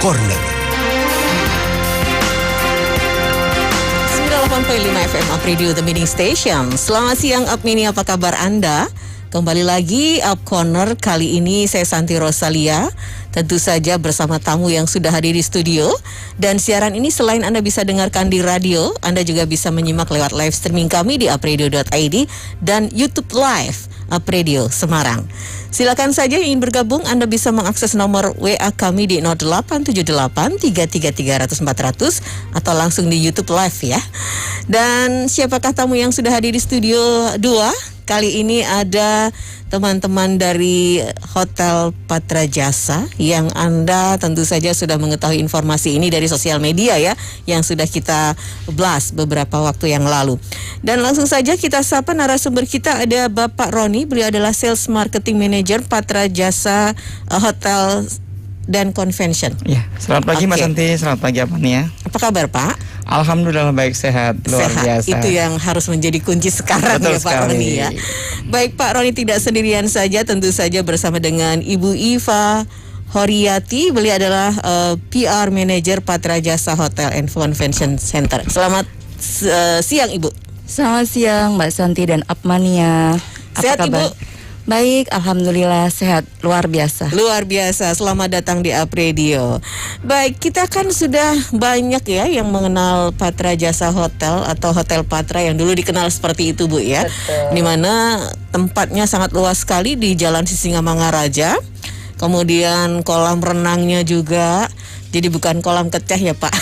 Corner. 98.5 FM Up Radio, The Meeting Station. Selamat siang Up Mini, apa kabar Anda? Kembali lagi Up Corner, kali ini saya Santi Rosalia. Tentu saja bersama tamu yang sudah hadir di studio. Dan siaran ini selain Anda bisa dengarkan di radio, Anda juga bisa menyimak lewat live streaming kami di upradio.id dan YouTube Live Up Radio Semarang. Silakan saja yang ingin bergabung, Anda bisa mengakses nomor WA kami di 0878 333 400 atau langsung di YouTube Live ya. Dan siapakah tamu yang sudah hadir di studio 2? Kali ini ada teman-teman dari Hotel Patra Jasa yang Anda tentu saja sudah mengetahui informasi ini dari sosial media ya, yang sudah kita blast beberapa waktu yang lalu. Dan langsung saja kita sapa narasumber kita, ada Bapak Roni, beliau adalah Sales Marketing Manager Patra Jasa Hotel dan Convention. Ya, selamat pagi Mbak Santi, selamat pagi apa nih ya? Apa kabar Pak? Alhamdulillah baik, sehat, luar biasa. Itu yang harus menjadi kunci sekarang. Betul ya Pak Roni ya. Baik Pak Roni, tidak sendirian saja, tentu saja bersama dengan Ibu Iva Horiati. Beliau adalah PR Manager Patra Jasa Hotel and Convention Center. Selamat siang Ibu. Selamat siang Mbak Santi dan Apmania. Sehat kabar? Ibu? Baik, Alhamdulillah sehat, luar biasa. Luar biasa, selamat datang di Up Radio. Baik, kita kan sudah banyak ya yang mengenal Patra Jasa Hotel atau Hotel Patra yang dulu dikenal seperti itu Bu ya. Betul. Dimana tempatnya sangat luas sekali di Jalan Sisingamangaraja. Kemudian kolam renangnya juga, jadi bukan kolam kecah ya Pak,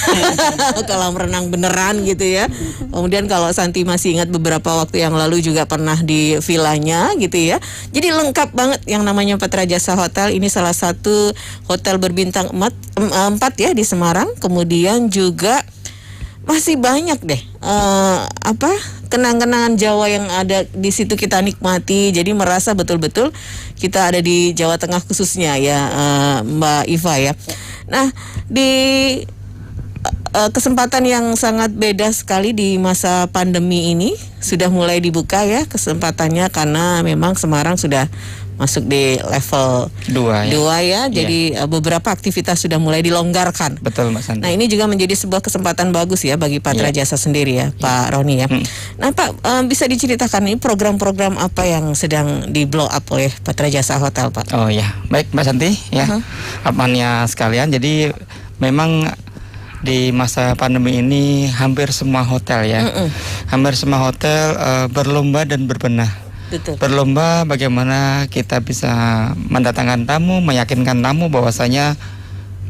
kolam renang beneran gitu ya. Kemudian kalau Santi masih ingat beberapa waktu yang lalu juga pernah di villanya gitu ya. Jadi lengkap banget yang namanya Patra Jasa Hotel. Ini salah satu hotel berbintang 4 ya di Semarang. Kemudian juga masih banyak deh kenang-kenangan Jawa yang ada di situ kita nikmati. Jadi merasa betul-betul kita ada di Jawa Tengah khususnya ya Mbak Iva ya. Nah, di kesempatan yang sangat beda sekali di masa pandemi ini sudah mulai dibuka ya kesempatannya, karena memang Semarang sudah masuk di level 2 ya. Jadi beberapa aktivitas sudah mulai dilonggarkan. Betul Mbak Santi. Nah, ini juga menjadi sebuah kesempatan bagus ya bagi Patra Jasa sendiri ya, Pak Roni ya. Nah Pak, bisa diceritakan ini program-program apa yang sedang di blow up oleh Patra Jasa Hotel Pak? Oh ya, baik Mbak Santi ya. Apanya sekalian, jadi memang di masa pandemi ini hampir semua hotel ya, hampir semua hotel berlomba dan berbenah. Betul. Berlomba bagaimana kita bisa mendatangkan tamu, meyakinkan tamu bahwasanya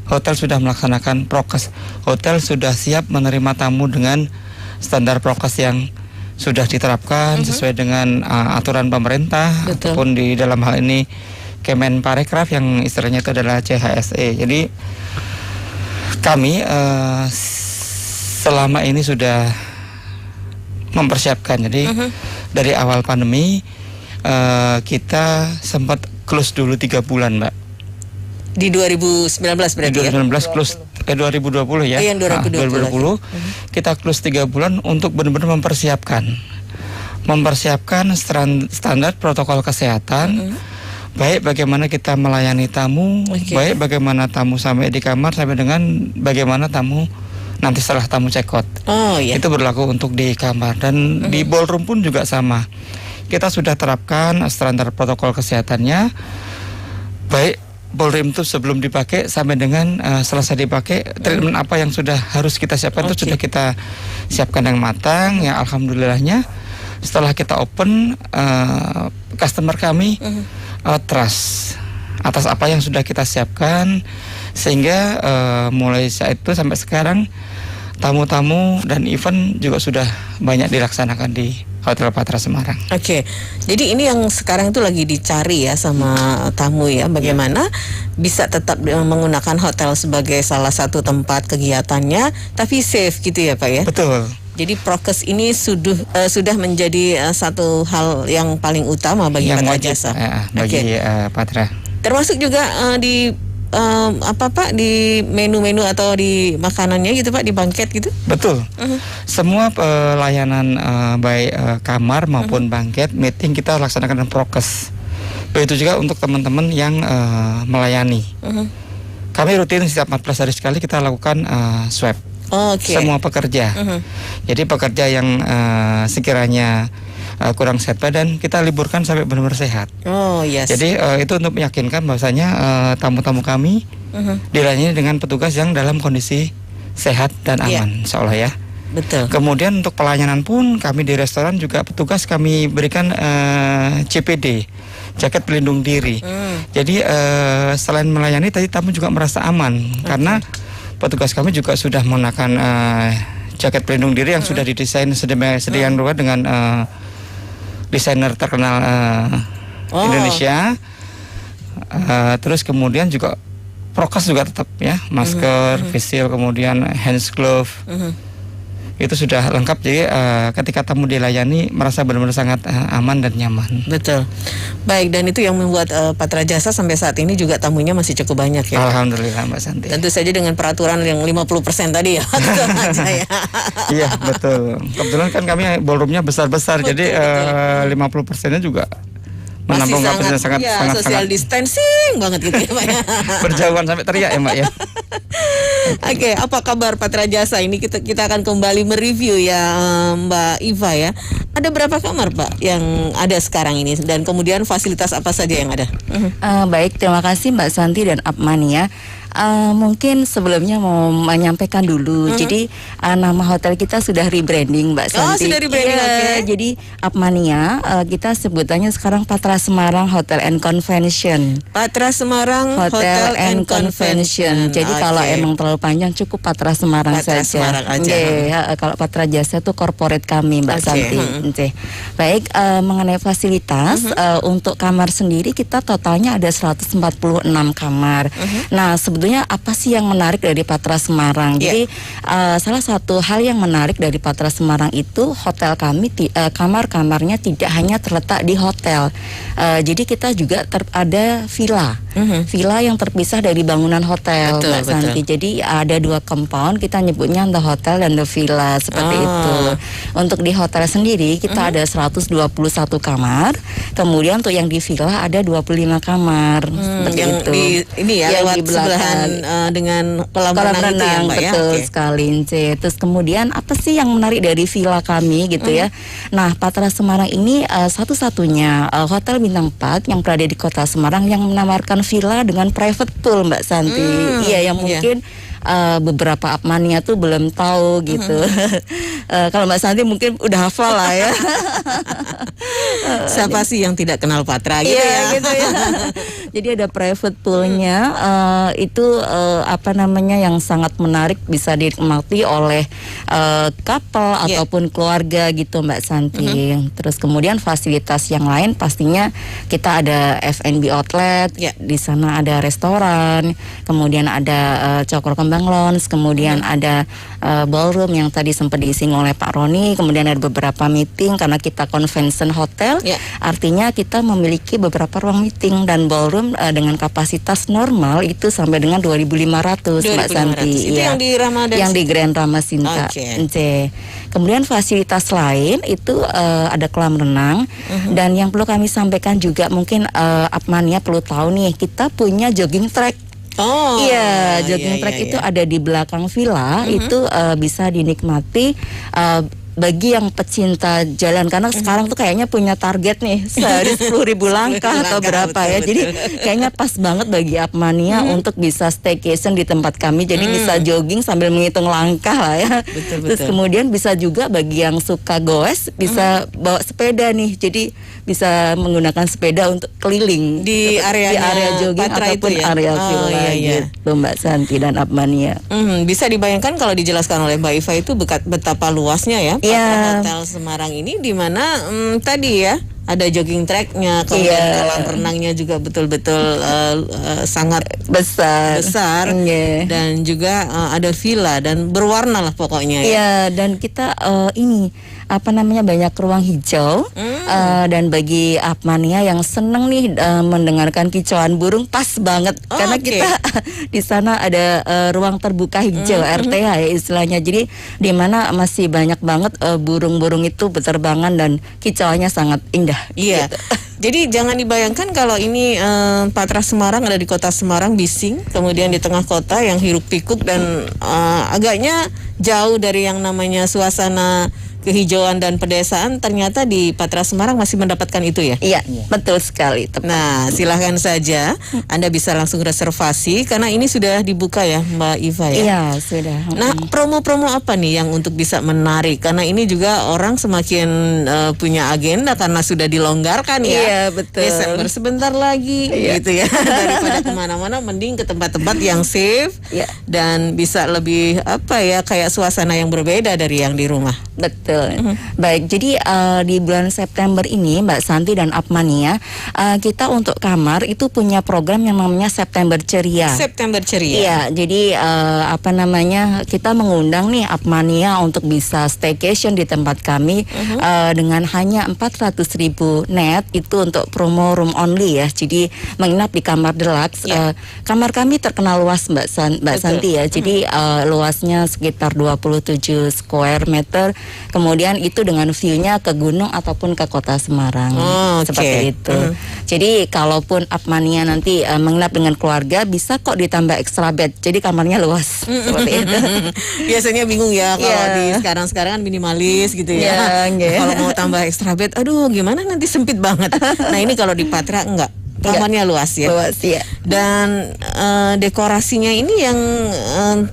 hotel sudah melaksanakan prokes, hotel sudah siap menerima tamu dengan standar prokes yang sudah diterapkan sesuai dengan aturan pemerintah. Betul. Ataupun di dalam hal ini Kemenparekraf yang istilahnya itu adalah CHSE. Jadi kami selama ini sudah mempersiapkan. Jadi dari awal pandemi kita sempat close dulu 3 bulan Mbak. Di 2019 berarti di 2019 ya? Close 2020 ya. Yang 2020. Kita close 3 bulan untuk benar-benar mempersiapkan standar protokol kesehatan. Baik bagaimana kita melayani tamu, baik bagaimana tamu sampai di kamar, sampai dengan bagaimana tamu nanti setelah tamu check out. Itu berlaku untuk di kamar. Dan di ballroom pun juga sama. Kita sudah terapkan standar protokol kesehatannya. Baik ballroom itu sebelum dipakai sampai dengan selesai dipakai, treatment apa yang sudah harus kita siapkan itu sudah kita siapkan yang matang. Ya alhamdulillahnya setelah kita open, customer kami trust atas apa yang sudah kita siapkan, sehingga mulai saat itu sampai sekarang tamu-tamu dan event juga sudah banyak dilaksanakan di Hotel Patra Semarang. Jadi ini yang sekarang itu lagi dicari ya sama tamu ya, bagaimana bisa tetap menggunakan hotel sebagai salah satu tempat kegiatannya tapi safe gitu ya Pak ya. Betul. Jadi prokes ini sudah menjadi satu hal yang paling utama bagi Patra Jasa. Bagi Patra. Termasuk juga di Pak, di menu-menu atau di makanannya gitu Pak, di banket gitu? Betul. Semua pelayanan baik kamar maupun banket, meeting kita laksanakan dengan prokes. Begitu juga untuk teman-teman yang melayani Kami rutin setiap 14 hari sekali kita lakukan swab. Semua pekerja. Jadi pekerja yang sekiranya kurang sehat badan, kita liburkan sampai benar-benar sehat. Jadi itu untuk meyakinkan bahwasanya tamu-tamu kami dilayani dengan petugas yang dalam kondisi sehat dan aman, insya Allah ya. Betul. Kemudian untuk pelayanan pun kami di restoran juga petugas kami berikan CPD, jaket pelindung diri. Jadi selain melayani tadi tamu juga merasa aman karena petugas kami juga sudah menggunakan jaket pelindung diri yang sudah didesain sedemikian rupa dengan desainer terkenal Indonesia. Terus kemudian juga prokes juga tetap ya, masker, face shield, kemudian hands glove. Itu sudah lengkap, jadi ketika tamu dilayani merasa benar-benar sangat aman dan nyaman. Betul. Baik, dan itu yang membuat Patra Jasa sampai saat ini juga tamunya masih cukup banyak ya. Alhamdulillah Mbak Santi. Tentu saja dengan peraturan yang 50% tadi ya. Iya betul. Kebetulan kan kami ballroomnya besar-besar, jadi 50%-nya juga menampung kapasitas sangat social distancing banget gitu ya Mbak ya. Berjauhan sampai teriak ya Mbak ya. Oke, apa kabar Patra Jasa? Ini kita akan kembali mereview ya Mbak Iva ya. Ada berapa kamar Pak yang ada sekarang ini dan kemudian fasilitas apa saja yang ada? Baik, terima kasih Mbak Santi dan Apmania. Mungkin sebelumnya mau menyampaikan dulu. Jadi nama hotel kita sudah rebranding Mbak Santi. Sudah rebranding. Jadi Apmania kita sebutannya sekarang Patra Semarang Hotel and Convention. Patra Semarang Hotel and Convention. Jadi kalau emang terlalu panjang cukup Patra Semarang saja. Semarang aja. Kalau Patra Jasa itu corporate kami Mbak Santi. Baik, mengenai fasilitas untuk kamar sendiri kita totalnya ada 146 kamar. Nah, sebetulnya apa sih yang menarik dari Patra Semarang? Jadi salah satu hal yang menarik dari Patra Semarang itu hotel kami kamar-kamarnya tidak hanya terletak di hotel. Jadi kita juga ada villa. Villa yang terpisah dari bangunan hotel, Mbak Santi. Jadi ada 2 compound, kita nyebutnya the hotel dan the villa seperti itu. Untuk di hotel sendiri kita ada 121 kamar. Kemudian untuk yang di villa ada 25 kamar. Seperti yang itu. Ini ya yang lewat di belakang dengan kolam renang itu ya Mbak ya. Betul sekali. Terus kemudian apa sih yang menarik dari villa kami gitu ya? Nah, Patra Semarang ini satu-satunya hotel bintang 4 yang berada di Kota Semarang yang menawarkan villa dengan private pool Mbak Santi. Yang mungkin beberapa Apmania tuh belum tahu gitu. Kalau Mbak Santi mungkin udah hafal lah ya. Siapa sih yang tidak kenal Patra gitu ya? Gitu ya. Jadi ada private poolnya, itu apa namanya yang sangat menarik, bisa dinikmati oleh couple ataupun keluarga gitu Mbak Santi. Terus kemudian fasilitas yang lain pastinya kita ada F&B outlet, di sana ada restoran, kemudian ada Cokro Kembang Lounge, kemudian ada ballroom yang tadi sempat disinggung oleh Pak Roni, kemudian ada beberapa meeting karena kita convention hotel, artinya kita memiliki beberapa ruang meeting dan ballroom dengan kapasitas normal itu sampai dengan 2.500 Mbak Santi. Itu yang di Ramadhan, yang di Grand Ramasinta. Kemudian fasilitas lain itu ada kolam renang dan yang perlu kami sampaikan juga mungkin Apmania perlu tahu nih, kita punya jogging track. Jogging track itu ada di belakang villa, itu bisa dinikmati bagi yang pecinta jalan, karena sekarang tuh kayaknya punya target nih sehari 10.000 langkah atau berapa ya. Jadi kayaknya pas banget bagi Apmania untuk bisa staycation di tempat kami. Jadi bisa jogging sambil menghitung langkah lah ya. Terus kemudian bisa juga bagi yang suka goes bisa bawa sepeda nih. Jadi bisa menggunakan sepeda untuk keliling di area jogging Patra ataupun itu ya? area villa gitu Mbak Santi dan Apmania. Bisa dibayangkan kalau dijelaskan oleh Mbak Iva itu betapa luasnya ya Hotel Semarang ini, di mana tadi ya ada jogging tracknya, kemudian kolam renangnya juga betul-betul sangat besar dan juga ada villa dan berwarna lah pokoknya ya. Dan kita ini apa namanya banyak ruang hijau dan bagi Apmania yang seneng nih mendengarkan kicauan burung pas banget karena kita di sana ada ruang terbuka hijau RTH ya istilahnya. Jadi di mana masih banyak banget burung-burung itu berterbangan dan kicauannya sangat indah. Iya. Gitu. Jadi jangan dibayangkan kalau ini Patra Semarang ada di kota Semarang, Bising, kemudian di tengah kota yang hiruk pikuk dan agaknya jauh dari yang namanya suasana kehijauan dan pedesaan. Ternyata di Patra Semarang masih mendapatkan itu ya? Iya, betul sekali. Tepat. Nah, silahkan saja Anda bisa langsung reservasi karena ini sudah dibuka ya Mbak Iva ya? Iya, sudah. Nah, promo-promo apa nih yang untuk bisa menarik? Karena ini juga orang semakin punya agenda karena sudah dilonggarkan ya. Iya, betul. Desember sebentar lagi gitu ya. Daripada kemana-mana mending ke tempat-tempat yang safe dan bisa lebih kayak suasana yang berbeda dari yang di rumah. Betul. Baik, jadi di bulan September ini Mbak Santi dan Apmania, kita untuk kamar itu punya program yang namanya September Ceria. September Ceria. Iya, jadi kita mengundang nih Apmania untuk bisa staycation di tempat kami dengan hanya 400.000 net, itu untuk promo room only ya. Jadi menginap di kamar deluxe. Kamar kami terkenal luas Mbak Santi ya. Jadi luasnya sekitar 27 square meter. Kemudian itu dengan view-nya ke gunung ataupun ke kota Semarang. Seperti itu. Jadi kalaupun Apmania nanti menginap dengan keluarga, bisa kok ditambah extra bed. Jadi kamarnya luas. Seperti itu. Biasanya bingung ya kalau di sekarang kan minimalis gitu ya. Kalau mau tambah extra bed, aduh gimana nanti sempit banget. Nah, ini kalau di Patra enggak. Kamarnya luas ya. Luas ya. Dan dekorasinya ini yang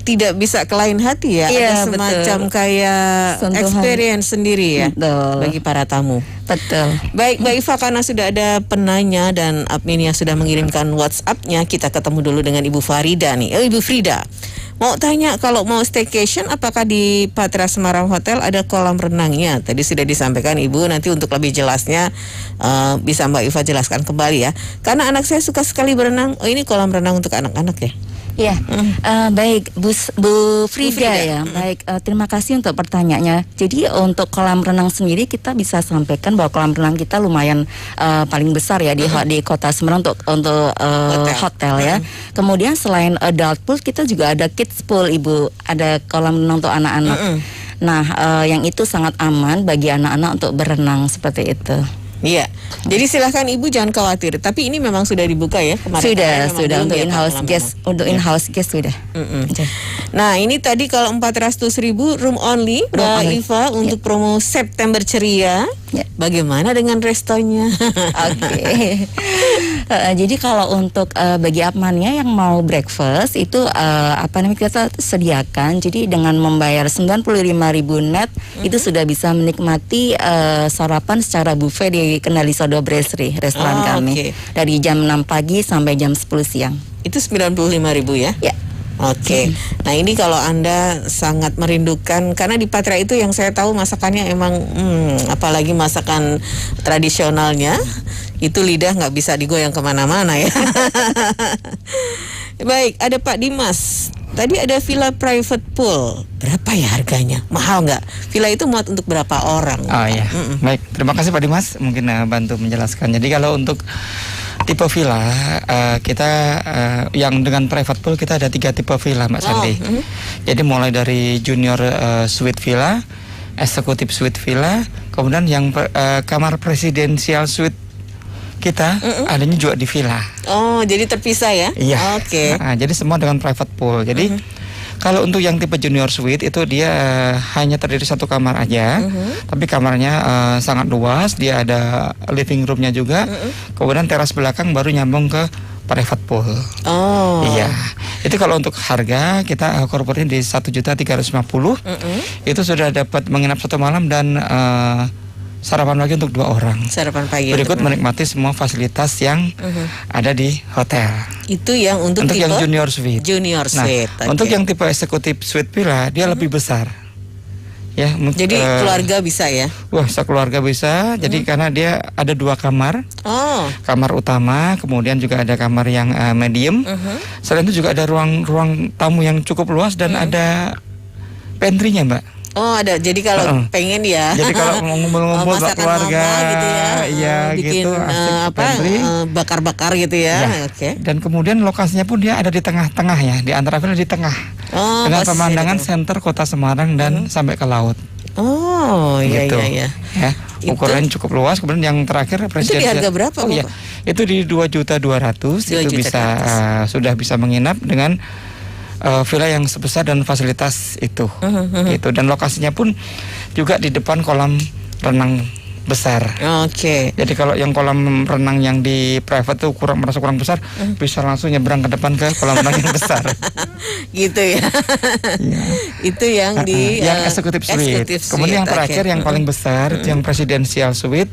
tidak bisa ke lain hati ya. Ada semacam kayak sentuhan, experience sendiri ya. Bagi para tamu. Betul. Baik Mbak Iva, karena sudah ada penanya dan admin yang sudah mengirimkan WhatsApp-nya, kita ketemu dulu dengan Ibu Farida nih. Ibu Frida, mau tanya kalau mau staycation apakah di Patra Semarang Hotel ada kolam renangnya? Tadi sudah disampaikan Ibu, nanti untuk lebih jelasnya bisa Mbak Iva jelaskan kembali ya. Karena anak saya suka sekali berenang. Oh, ini kolam renang untuk anak-anak ya? Ya, baik Bu Frida ya. Baik, terima kasih untuk pertanyaannya. Jadi untuk kolam renang sendiri kita bisa sampaikan bahwa kolam renang kita lumayan paling besar ya di kota Semarang untuk hotel ya. Kemudian selain adult pool, kita juga ada kids pool Ibu. Ada kolam renang untuk anak-anak. Nah, yang itu sangat aman bagi anak-anak untuk berenang seperti itu. Iya, jadi silahkan Ibu jangan khawatir. Tapi ini memang sudah dibuka ya kemarin. Sudah untuk in-house guest, in-house guest sudah. Nah, ini tadi kalau 400.000 room only, Mbak Iva untuk promo September Ceria. Bagaimana dengan restonya? Jadi kalau untuk bagi Apmania yang mau breakfast itu kita sediakan. Jadi dengan membayar 95.000 net itu sudah bisa menikmati sarapan secara buffet di Kendali Sodo Brasserie, restoran kami. Dari jam 6 pagi sampai jam 10 siang. Itu 95.000 ya? Ya. Oke. Nah, ini kalau Anda sangat merindukan, karena di Patra itu yang saya tahu masakannya emang apalagi masakan tradisionalnya itu lidah nggak bisa digoyang kemana-mana ya. Baik, ada Pak Dimas. Tadi ada villa private pool. Berapa ya harganya? Mahal nggak? Villa itu muat untuk berapa orang? Oh ya. Baik, terima kasih Pak Dimas. Mungkin bantu menjelaskan. Jadi kalau untuk tipe villa kita yang dengan private pool, kita ada 3 tipe villa Mbak Santi. Jadi mulai dari junior suite villa, executive suite villa, kemudian yang kamar presidensial suite kita adanya juga di villa. Oh, jadi terpisah ya? Iya. Oke. Nah, jadi semua dengan private pool. Jadi kalau untuk yang tipe junior suite itu dia hanya terdiri 1 kamar aja, tapi kamarnya sangat luas. Dia ada living roomnya juga. Kemudian teras belakang baru nyambung ke private pool. Oh. Iya. Itu kalau untuk harga kita korpornya di 1.350.000. Itu sudah dapat menginap 1 malam dan sarapan pagi untuk 2 orang. Sarapan pagi. Berikut menikmati semua fasilitas yang ada di hotel. Itu yang untuk tipe yang junior suite. Junior suite. Untuk yang tipe eksekutif suite villa dia lebih besar. Ya, jadi keluarga bisa ya? Wah, sekeluarga bisa. Jadi karena dia ada 2 kamar. Kamar utama, kemudian juga ada kamar yang medium. Selain itu juga ada ruang tamu yang cukup luas dan ada pantry-nya, Mbak. Oh, ada. Jadi kalau pengen ya. Jadi kalau mau ngumpul-ngumpul keluarga gitu ya. Iya, bikin gitu. Bakar-bakar gitu ya. Oke. Dan kemudian lokasinya pun dia ada di tengah-tengah ya, di antara villa di tengah. Dengan pemandangan center kota Semarang dan sampai ke laut. Oh, iya gitu. iya. Ya. ukuran cukup luas. Kemudian yang terakhir Itu di harga berapa? Oh iya, itu di 2.200.000 itu bisa sudah bisa menginap dengan villa yang sebesar dan fasilitas itu. Itu dan lokasinya pun juga di depan kolam renang besar. Oke. Jadi kalau yang kolam renang yang di private tuh merasa kurang besar, bisa langsung nyebrang ke depan ke kolam renang yang besar. Gitu ya. Itu yang di yang executive suite. Kemudian yang terakhir yang paling besar yang presidential suite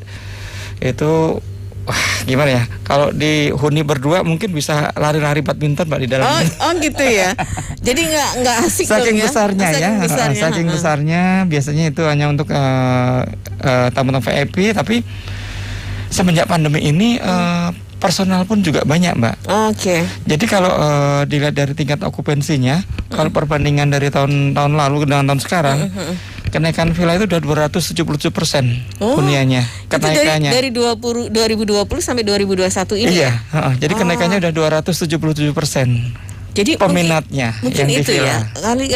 itu gimana ya? Kalau dihuni berdua mungkin bisa lari-lari badminton Mbak di dalamnya. Oh gitu ya. Jadi nggak asik saking dong, besarnya ya. Saking besarnya biasanya itu hanya untuk tamu-tamu VIP, tapi semenjak pandemi ini personal pun juga banyak Mbak. Oke. Jadi kalau dilihat dari tingkat okupansinya, kalau perbandingan dari tahun lalu dengan tahun sekarang, kenaikan villa itu udah 277% huniannya. Kenaikannya dari 2020 sampai 2021 ini. Iya, jadi kenaikannya udah 277%. Jadi peminatnya mungkin yang itu ya kali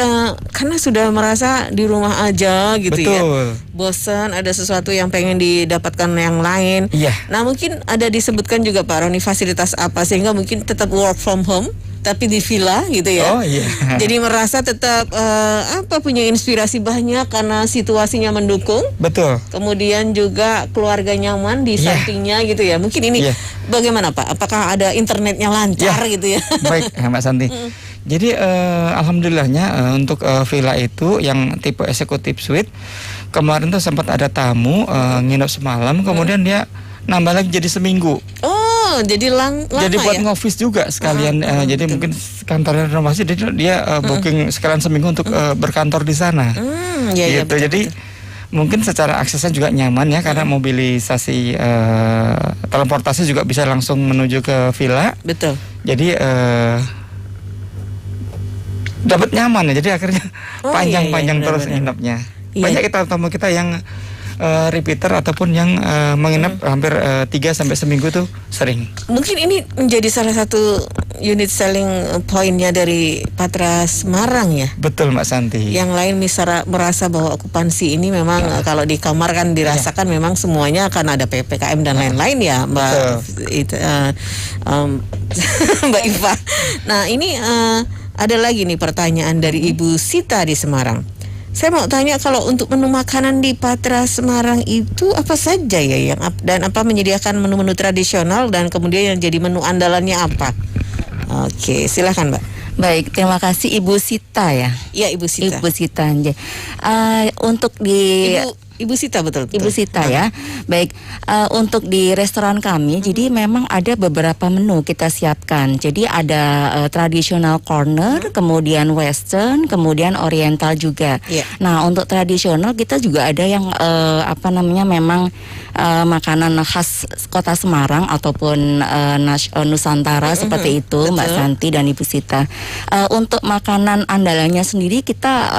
karena sudah merasa di rumah aja gitu. Betul. Ya bosan, ada sesuatu yang pengen didapatkan yang lain. Iya. Nah mungkin ada disebutkan juga Pak Roni fasilitas apa sehingga mungkin tetap work from home tapi di villa gitu ya. Oh iya. Jadi merasa tetap punya inspirasi banyak karena situasinya mendukung. Betul. Kemudian juga keluarga nyaman di sampingnya gitu ya. Mungkin ini bagaimana Pak? Apakah ada internetnya lancar gitu ya? Baik Mbak Santi. Jadi alhamdulillahnya untuk villa itu yang tipe executive suite kemarin tuh sempat ada tamu nginep semalam, kemudian dia nambah lagi jadi seminggu. Oh, jadi lama jadi buat ya? Ngoffice juga sekalian. Jadi betul. Mungkin kantornya renovasi, dia booking sekalian seminggu untuk berkantor di sana. Iya, gitu. Jadi mungkin secara aksesnya juga nyaman ya, karena mobilisasi transportasi juga bisa langsung menuju ke villa. Betul. Jadi dapat nyaman ya. Jadi akhirnya panjang-panjang terus nginepnya. Banyak tamu kita yang repeater ataupun yang menginap hampir 3 sampai seminggu tuh sering. Mungkin ini menjadi salah satu unit selling pointnya dari Patra Semarang ya. Betul Mbak Santi. Yang lain merasa bahwa okupansi ini memang kalau di kamar kan dirasakan memang semuanya akan ada PPKM dan lain-lain ya Mbak. Mbak Iva. Nah ini ada lagi nih pertanyaan dari Ibu Sita di Semarang. Saya mau tanya kalau untuk menu makanan di Patra Semarang itu apa saja ya dan apa menyediakan menu-menu tradisional dan kemudian yang jadi menu andalannya apa? Oke, silakan Mbak. Baik, terima kasih Ibu Sita ya. Iya Ibu Sita. Ibu Sita. Untuk di Ibu Sita betul. Ibu Sita ya. Baik, untuk di restoran kami, jadi memang ada beberapa menu kita siapkan. Jadi ada tradisional corner, kemudian western, kemudian oriental juga. Nah, untuk tradisional kita juga ada yang memang makanan khas Kota Semarang ataupun Nusantara seperti itu, betul. Mbak Santi dan Ibu Sita. Untuk makanan andalannya sendiri kita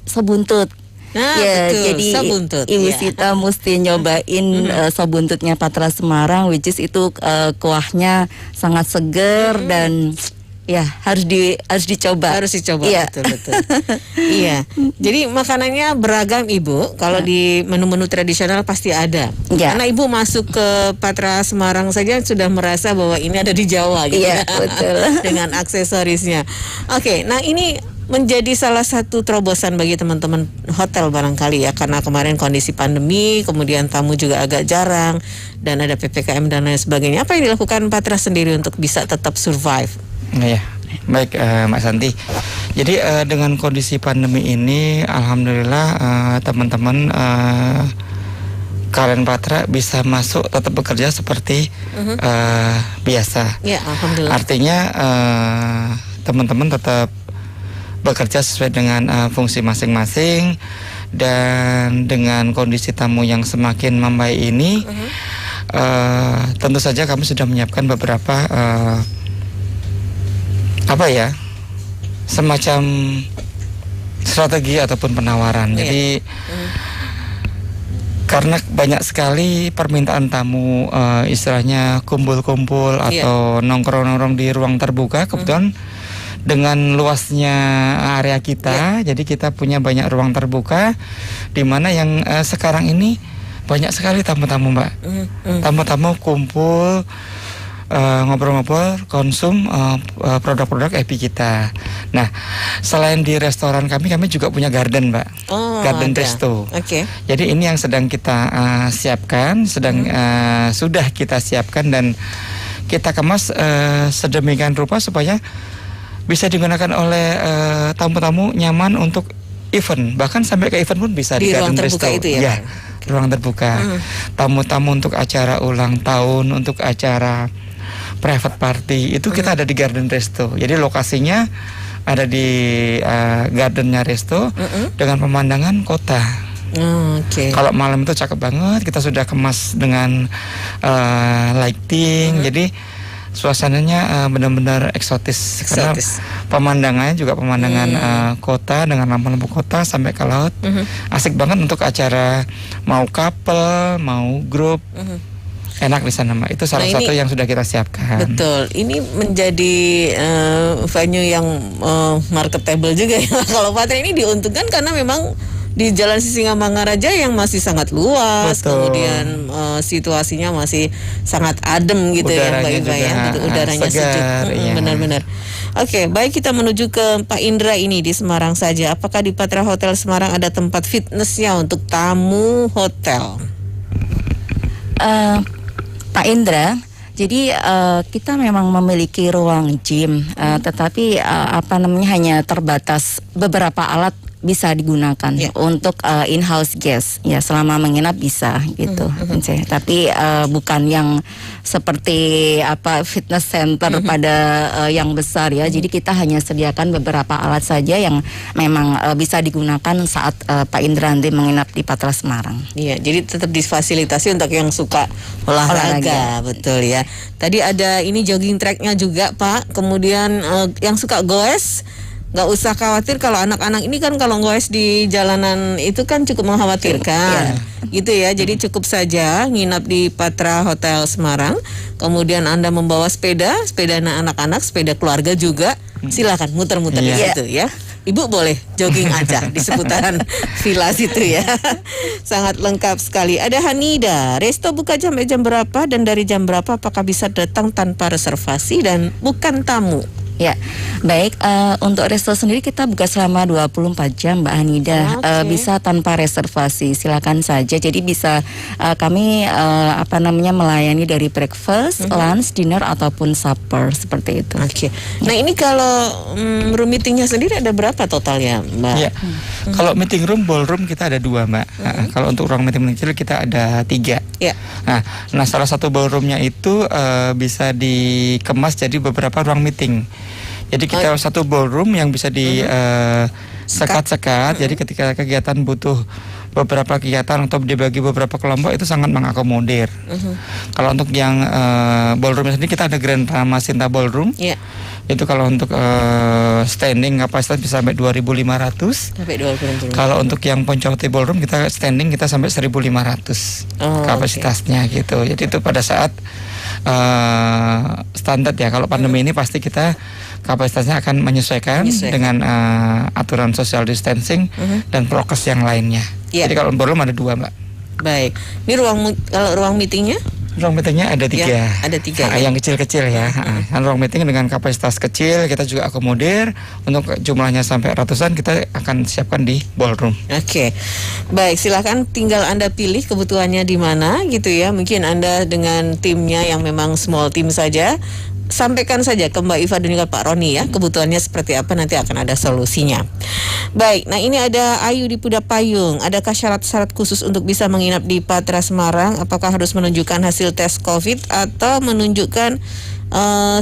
sebuntut. Betul, jadi sobuntut, Ibu Sita mesti nyobain sobuntutnya Patra Semarang, which is itu kuahnya sangat seger dan harus dicoba. Harus dicoba, betul. Iya. Jadi makanannya beragam Ibu. Kalau di menu-menu tradisional pasti ada. Karena Ibu masuk ke Patra Semarang saja sudah merasa bahwa ini ada di Jawa gitu. Iya, betul. Dengan aksesorisnya. Oke, nah ini menjadi salah satu terobosan bagi teman-teman hotel barangkali ya, karena kemarin kondisi pandemi, kemudian tamu juga agak jarang dan ada PPKM dan lain sebagainya. Apa yang dilakukan Patra sendiri untuk bisa tetap survive? Iya, baik Mbak Santi. Jadi dengan kondisi pandemi ini, alhamdulillah teman-teman kalian Patra bisa masuk tetap bekerja seperti biasa. Ya, alhamdulillah. Artinya teman-teman tetap bekerja sesuai dengan fungsi masing-masing, dan dengan kondisi tamu yang semakin membaik ini, tentu saja kami sudah menyiapkan beberapa semacam strategi ataupun penawaran. Jadi karena banyak sekali permintaan tamu istilahnya kumpul-kumpul atau nongkrong-nongkrong di ruang terbuka, kebetulan dengan luasnya area kita, jadi kita punya banyak ruang terbuka di mana yang sekarang ini banyak sekali tamu-tamu Mbak. Tamu-tamu kumpul, ngobrol-ngobrol, konsum produk-produk EPI kita. Nah, selain di restoran kami juga punya garden Mbak, garden resto. Jadi ini yang sedang kita siapkan, sudah kita siapkan dan kita kemas sedemikian rupa supaya bisa digunakan oleh tamu-tamu nyaman untuk event, bahkan sampai ke event pun bisa di garden resto. Itu ya, ruang terbuka. Tamu-tamu untuk acara ulang tahun, untuk acara private party itu kita ada di garden resto. Jadi lokasinya ada di gardennya resto dengan pemandangan kota. Kalau malam itu cakep banget. Kita sudah kemas dengan lighting. Jadi suasananya benar-benar eksotis. Karena pemandangannya juga pemandangan kota dengan lampu-lampu kota sampai ke laut. Asik banget untuk acara mau couple, mau grup. Enak di sana Mbak. Itu salah satu yang sudah kita siapkan. Betul. Ini menjadi venue yang marketable juga ya. Kalau Patra ini diuntungkan karena memang di Jalan Sisingamangaraja yang masih sangat luas. Betul. Kemudian situasinya masih sangat adem gitu ya Mbak Iva ya. Udaranya sejuk. Benar-benar. Oke, baik, kita menuju ke Pak Indra ini di Semarang saja. Apakah di Patra Hotel Semarang ada tempat fitnessnya untuk tamu hotel? Pak Indra, jadi kita memang memiliki ruang gym, tetapi hanya terbatas beberapa alat bisa digunakan untuk in-house guest ya, selama menginap bisa gitu. Tapi bukan yang seperti fitness center pada yang besar ya. Jadi kita hanya sediakan beberapa alat saja yang memang bisa digunakan saat Pak Indra nanti menginap di Patra Semarang. Iya, jadi tetap difasilitasi untuk yang suka olahraga. Betul ya. Tadi ada ini jogging tracknya juga Pak. Kemudian yang suka goes, nggak usah khawatir kalau anak-anak ini kan kalau goes di jalanan itu kan cukup mengkhawatirkan, gitu ya. Jadi cukup saja nginap di Patra Hotel Semarang, kemudian Anda membawa sepeda anak-anak, sepeda keluarga juga, silakan muter-muter di situ ya. Ibu boleh jogging aja di seputaran villa situ ya. Sangat lengkap sekali. Ada Hanida, resto buka sampai jam berapa dan dari jam berapa? Apakah bisa datang tanpa reservasi dan bukan tamu? Ya, baik, untuk resto sendiri kita buka selama 24 jam Mbak Hanida. Bisa tanpa reservasi, silakan saja. Jadi bisa kami melayani dari breakfast, lunch, dinner ataupun supper seperti itu. Nah, ini kalau room meetingnya sendiri ada berapa totalnya Mbak? Ya. Kalau meeting room, ballroom kita ada 2 Mbak. Kalau untuk ruang meeting kecil kita ada 3. Nah, salah satu ballroomnya itu bisa dikemas jadi beberapa ruang meeting. Jadi kita satu ballroom yang bisa di sekat-sekat. Jadi ketika kegiatan butuh beberapa kegiatan atau dibagi beberapa kelompok itu sangat mengakomodir. Kalau untuk yang ballroom sendiri kita ada Grand Ramasinta Ballroom. Itu kalau untuk standing kapasitas bisa sampai 2.500. Kalau untuk yang Poncowati Ballroom kita standing kita sampai 1.500 kapasitasnya gitu. Jadi itu pada saat standar ya. Kalau pandemi ini pasti kita kapasitasnya akan menyesuaikan dengan aturan social distancing dan prokes yang lainnya. Jadi kalau ballroom ada 2 Mbak. Baik. Ini kalau ruang meetingnya? Ruang meetingnya ada 3. Ada 3. Yang kecil-kecil ya. Ruang meeting dengan kapasitas kecil kita juga akomodir. Untuk jumlahnya sampai ratusan kita akan siapkan di ballroom. Baik, silakan tinggal Anda pilih kebutuhannya di mana gitu ya. Mungkin Anda dengan timnya yang memang small team saja, sampaikan saja ke Mbak Iva dan juga Pak Roni ya, kebutuhannya seperti apa, nanti akan ada solusinya. Baik, nah ini ada Ayu di Puda Payung. Adakah syarat-syarat khusus untuk bisa menginap di Patra Semarang? Apakah harus menunjukkan hasil tes COVID atau menunjukkan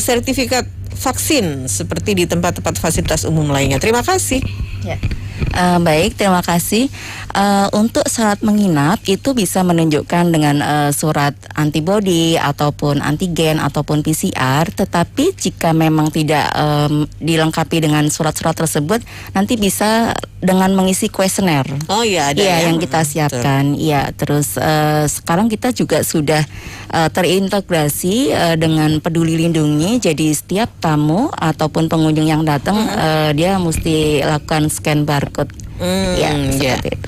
sertifikat vaksin seperti di tempat-tempat fasilitas umum lainnya? Terima kasih. Baik, terima kasih. Untuk syarat menginap itu bisa menunjukkan dengan surat antibody ataupun antigen ataupun PCR. Tetapi jika memang tidak dilengkapi dengan surat-surat tersebut, nanti bisa dengan mengisi kuesioner. Ada yang kita siapkan. Terus sekarang kita juga sudah terintegrasi dengan Peduli Lindungi. Jadi setiap tamu ataupun pengunjung yang datang dia mesti lakukan scan barcode Ya, seperti itu.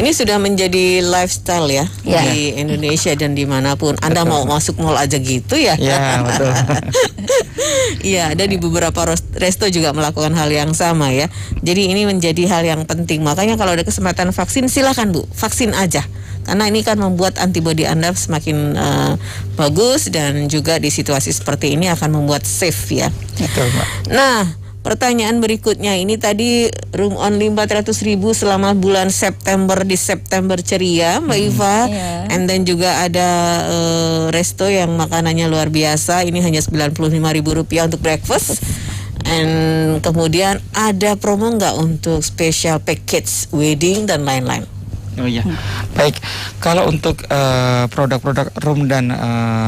Ini sudah menjadi lifestyle ya di Indonesia dan dimanapun. Anda mau masuk mall aja gitu ya? Ya, betul. Iya, ada di beberapa resto juga melakukan hal yang sama ya. Jadi ini menjadi hal yang penting. Makanya kalau ada kesempatan vaksin, silakan Bu, vaksin aja. Karena ini kan membuat antibodi Anda semakin bagus dan juga di situasi seperti ini akan membuat safe ya. Betul, Mbak. Nah, pertanyaan berikutnya ini tadi room only 400.000 selama bulan September di September Ceria, Mbak Iva. And then juga ada resto yang makanannya luar biasa. Ini hanya Rp95.000 untuk breakfast. And kemudian ada promo nggak untuk special package wedding dan lain-lain? Oh iya, baik. Kalau untuk produk-produk room dan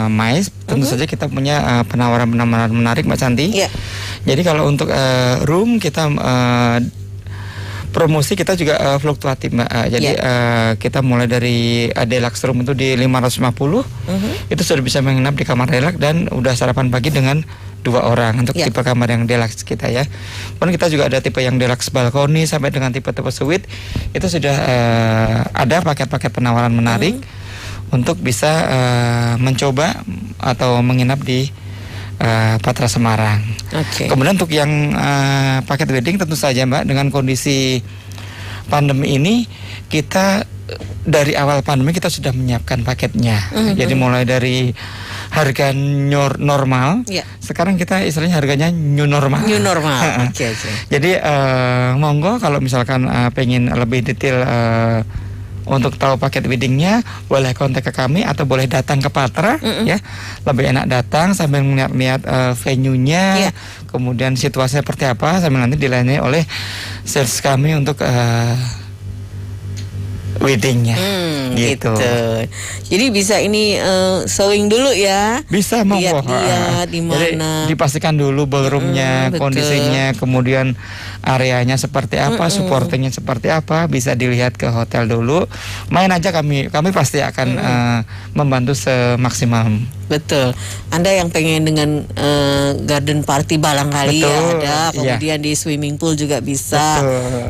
mais, tentu saja kita punya penawaran-penawaran menarik, Mbak Santi. Yeah. Jadi kalau untuk room kita promosi kita juga fluktuatif, Mbak. Jadi kita mulai dari deluxe room itu di 550, itu sudah bisa menginap di kamar deluxe dan udah sarapan pagi dengan 2 orang untuk tipe kamar yang deluxe kita ya. Pun kita juga ada tipe yang deluxe balkoni sampai dengan tipe-tipe suite. Itu sudah ada paket-paket penawaran menarik untuk bisa mencoba atau menginap di Patra Semarang. Kemudian untuk yang paket wedding tentu saja, Mbak, dengan kondisi pandemi ini kita dari awal pandemi kita sudah menyiapkan paketnya. Jadi mulai dari harga normal, sekarang kita istilahnya harganya new normal. New normal. Jadi monggo kalau misalkan pengen lebih detail untuk tahu paket weddingnya, boleh kontak ke kami atau boleh datang ke Patra ya. Lebih enak datang sambil melihat venue-nya, kemudian situasinya seperti apa, sambil nanti dilayani oleh sales kami untuk weddingnya gitu. Jadi bisa ini showing dulu ya. Bisa monggo. Lihat di mana. Jadi dipastikan dulu ballroomnya, kondisinya, kemudian areanya seperti apa, supportingnya seperti apa, bisa dilihat ke hotel dulu. Main aja kami pasti akan membantu semaksimal. Betul. Anda yang pengen dengan garden party barangkali ada, kemudian di swimming pool juga bisa.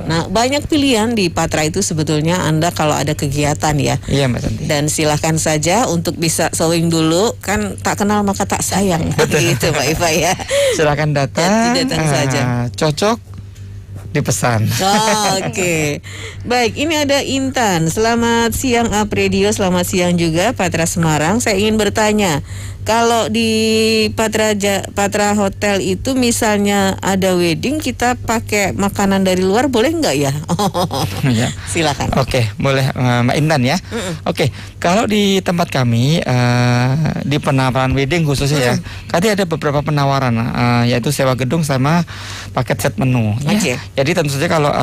Nah, banyak pilihan di Patra itu sebetulnya Anda kalau ada kegiatan ya. Iya, Mbak Santi. Dan silahkan saja untuk bisa showing dulu, kan tak kenal maka tak sayang. Gitu Pak Iva ya. Silakan datang saja. Cocok dipesan. Oke. Baik, ini ada Intan. Selamat siang Apredio, selamat siang juga Patra Semarang. Saya ingin bertanya, kalau di Patra Hotel itu misalnya ada wedding, kita pakai makanan dari luar boleh nggak ya? Silakan. Oke, boleh Mbak Intan ya. Oke, kalau di tempat kami di penawaran wedding khususnya ya, tadi ada beberapa penawaran yaitu sewa gedung sama paket set menu. Ya. Jadi tentu saja kalau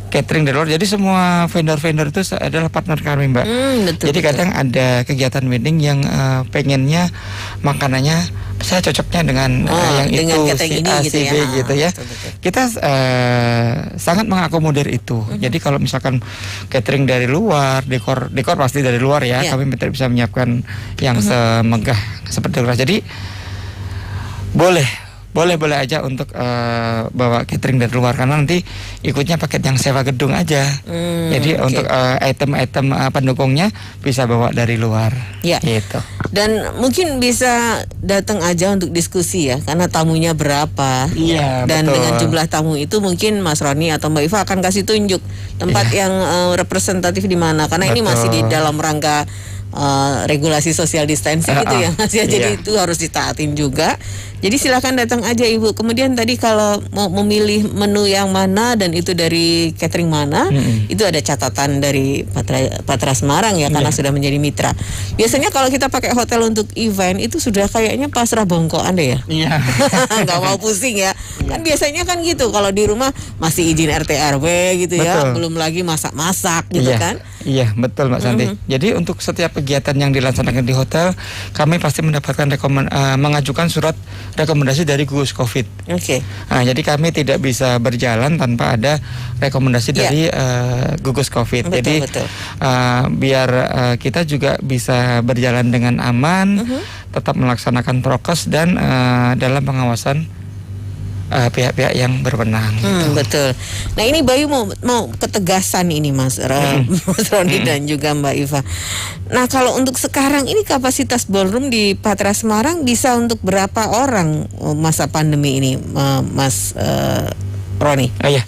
catering dari luar, jadi semua vendor-vendor itu adalah partner kami, Mbak. Jadi kadang ada kegiatan wedding yang pengennya makanannya saya cocoknya dengan yang dengan itu si A, gitu ya. Kita sangat mengakomodir itu. Jadi kalau misalkan catering dari luar, dekor pasti dari luar ya. Kami tidak bisa menyiapkan yang semegah seperti itu. Jadi boleh aja untuk bawa catering dari luar, karena nanti ikutnya paket yang sewa gedung aja. Jadi untuk item-item pendukungnya bisa bawa dari luar. Gitu. Dan mungkin bisa datang aja untuk diskusi ya, karena tamunya berapa. Dan betul. dengan jumlah tamu itu mungkin Mas Roni atau Mbak Iva akan kasih tunjuk tempat yang representatif di mana, karena ini masih di dalam rangka regulasi social distancing gitu ya Mas ya. Jadi itu harus ditaatin juga. Jadi silakan datang aja Ibu. Kemudian tadi kalau mau memilih menu yang mana dan itu dari catering mana, itu ada catatan dari Patra Semarang ya, karena sudah menjadi mitra. Biasanya kalau kita pakai hotel untuk event itu sudah kayaknya pasrah bongkok Anda ya. Nggak mau pusing ya. Kan biasanya kan gitu, kalau di rumah masih izin RT RW gitu ya, belum lagi masak-masak gitu kan. Iya, betul Mbak Santi. Jadi untuk setiap kegiatan yang dilaksanakan di hotel, kami pasti mendapatkan mengajukan surat rekomendasi dari gugus COVID. Nah, jadi kami tidak bisa berjalan tanpa ada rekomendasi dari gugus COVID. Jadi biar kita juga bisa berjalan dengan aman, tetap melaksanakan prokes dan dalam pengawasan pihak-pihak yang berwenang. Gitu. Betul. Nah ini Bayu mau ketegasan ini Mas Roni dan juga Mbak Iva. Nah kalau untuk sekarang ini kapasitas ballroom di Patra Semarang bisa untuk berapa orang masa pandemi ini, Mas Roni? Ya,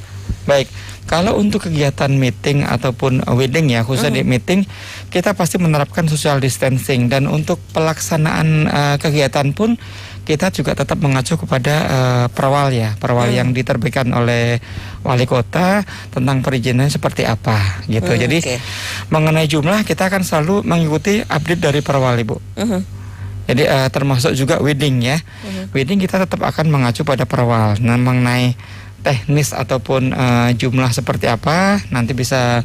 baik. Kalau untuk kegiatan meeting ataupun wedding ya, khususnya di meeting, kita pasti menerapkan social distancing, dan untuk pelaksanaan kegiatan pun kita juga tetap mengacu kepada perwal yang diterbitkan oleh wali kota tentang perizinan seperti apa gitu. Jadi mengenai jumlah kita akan selalu mengikuti update dari perwal, Ibu. Jadi termasuk juga wedding ya. Wedding kita tetap akan mengacu pada perwal. Nah, mengenai teknis ataupun jumlah seperti apa nanti bisa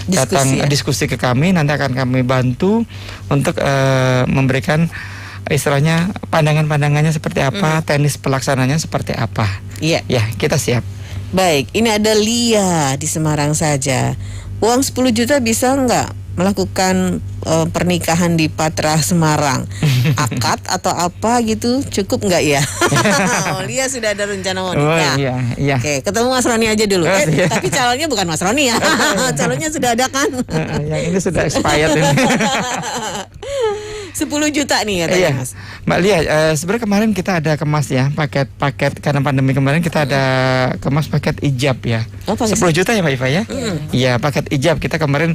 datang diskusi ke kami, nanti akan kami bantu untuk memberikan istilahnya pandangannya seperti apa, teknis pelaksananya seperti apa. Iya. Ya, kita siap. Baik, ini ada Lia di Semarang saja. Uang 10 juta bisa nggak melakukan pernikahan di Patra Semarang? Akad atau apa gitu cukup nggak ya? Lia sudah ada rencana mau nikah. Iya. Oke, ketemu Mas Roni aja dulu. Tapi calonnya bukan Mas Roni ya. Calonnya sudah ada kan? Yang ini sudah expired ini. 10 juta nih katanya, iya. Mas. Mbak Lia, sebenarnya kemarin kita ada kemas ya, paket karena pandemi kemarin kita ada kemas paket ijab ya. 10 juta ya Mbak Iva ya? Iya, paket ijab. Kita kemarin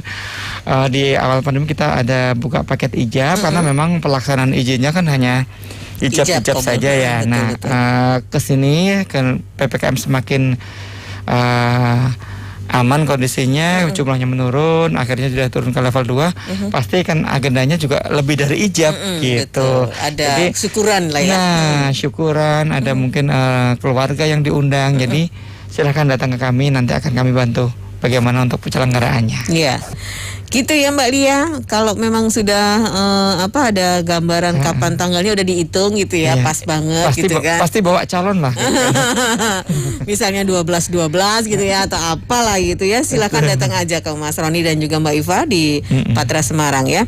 di awal pandemi kita ada buka paket ijab karena memang pelaksanaan izinnya kan hanya ijab saja ya. Betul. Kesini ke PPKM semakin aman kondisinya, jumlahnya menurun, akhirnya sudah turun ke level 2, pasti kan agendanya juga lebih dari ijab gitu. Betul. Ada jadi, syukuran lah ya. Nah, syukuran, ada mungkin keluarga yang diundang. Jadi silahkan datang ke kami, nanti akan kami bantu bagaimana untuk penyelenggaraannya. Iya. Gitu ya Mbak Lia, kalau memang sudah ada gambaran kapan tanggalnya udah dihitung gitu ya, pas banget pasti, gitu kan. Pasti bawa calon lah. Misalnya 12 gitu ya atau apalah gitu ya. Silakan datang aja ke Mas Roni dan juga Mbak Iva di Patra Semarang ya.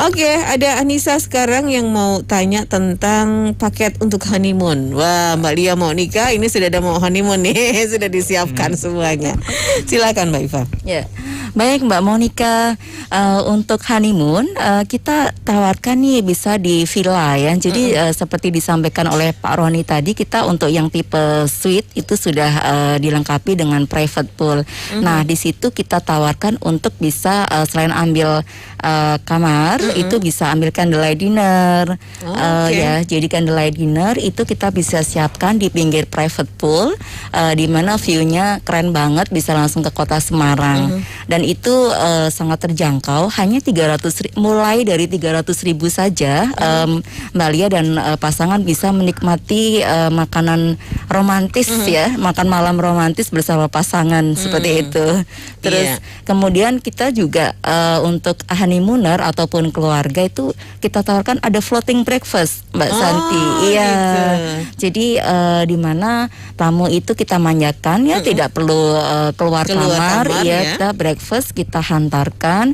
Oke, ada Anissa sekarang yang mau tanya tentang paket untuk honeymoon. Wah, Mbak Lia mau nikah, ini sudah ada mau honeymoon nih, sudah disiapkan semuanya. Silakan Mbak Iva. Ya. Baik Mbak Monica, untuk honeymoon kita tawarkan nih bisa di villa ya. Jadi seperti disampaikan oleh Pak Roni tadi, kita untuk yang tipe suite itu sudah dilengkapi dengan private pool. Nah di situ kita tawarkan untuk bisa selain ambil kamar, itu bisa ambil candlelight dinner. Ya, jadi candlelight dinner itu kita bisa siapkan di pinggir private pool, di mana view-nya keren banget, bisa langsung ke kota Semarang. Dan itu sangat terjangkau, hanya 300 mulai dari 300.000 saja. Mbak Lia dan pasangan bisa menikmati makanan romantis ya, makan malam romantis bersama pasangan seperti itu. Terus kemudian kita juga untuk honeymooner ataupun keluarga itu kita tawarkan ada floating breakfast Mbak Santi. Iya. Gitu. Jadi di mana tamu itu kita manjakan ya, tidak perlu keluar kamar ya, kita breakfast kita hantarkan,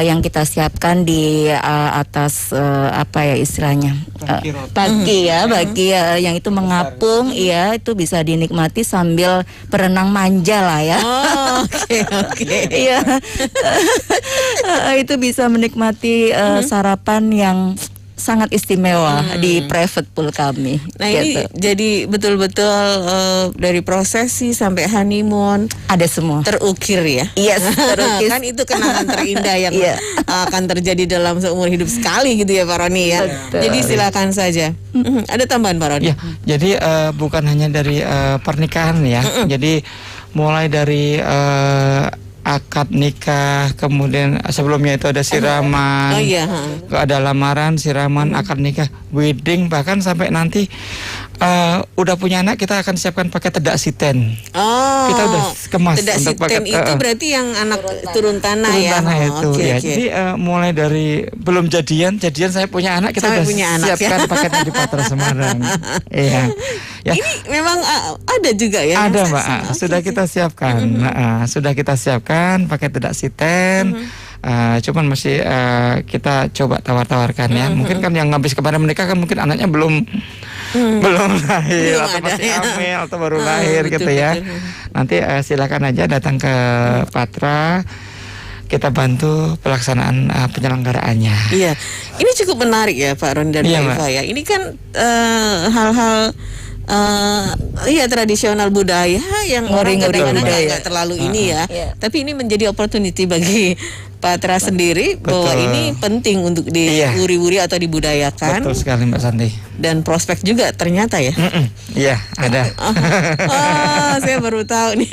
yang kita siapkan di atas apa ya istilahnya bagi yang itu mengapung ya, itu bisa dinikmati sambil berenang manja lah ya. Oke. Iya. Itu bisa menikmati sarapan yang sangat istimewa di private pool kami. Nah gitu. Ini jadi betul-betul dari prosesi sampai honeymoon ada semua terukir ya. Yes, terukir. Kan itu kenangan terindah yang akan terjadi dalam seumur hidup sekali gitu ya Pak Roni ya. Betul. Jadi silakan saja. Ada tambahan Pak Roni? Ya, jadi bukan hanya dari pernikahan ya. Jadi mulai dari akad nikah, kemudian sebelumnya itu ada siraman, ada lamaran, siraman, akad nikah, wedding, bahkan sampai nanti udah punya anak kita akan siapkan paket tedak siten. Kita udah kemas tedak untuk paket itu berarti yang anak turun tanah ya. Tanah itu ya. Jadi mulai dari belum jadian saya punya anak, kita udah siapkan paketnya di Patra Semarang. Iya. Ya. Ini memang ada juga ya. Ada Mbak, sudah kita siapkan. Sudah kita siapkan paket tedak siten. Cuman masih kita coba tawar-tawarkan ya. Mungkin kan yang habis kemarin menikah kan mungkin anaknya belum belum lahir Belum atau ada, masih ya. hamil atau baru lahir betul, gitu ya. betul. Nanti silakan aja datang ke Patra. Kita bantu pelaksanaan penyelenggaraannya. Iya, ini cukup menarik ya Pak Ron dan Iya, Mbak Eva ya. Ini kan hal-hal tradisional budaya yang orang Ngori-ngori kadang-kadang budaya. nggak terlalu ini ya. Iya. Tapi ini menjadi opportunity bagi Patra sendiri bahwa Betul. ini penting untuk Iya. diwuri-wuri atau dibudayakan. Betul sekali Mbak Santi. Dan prospek juga ternyata ya. Iya, ada. Saya baru tahu nih.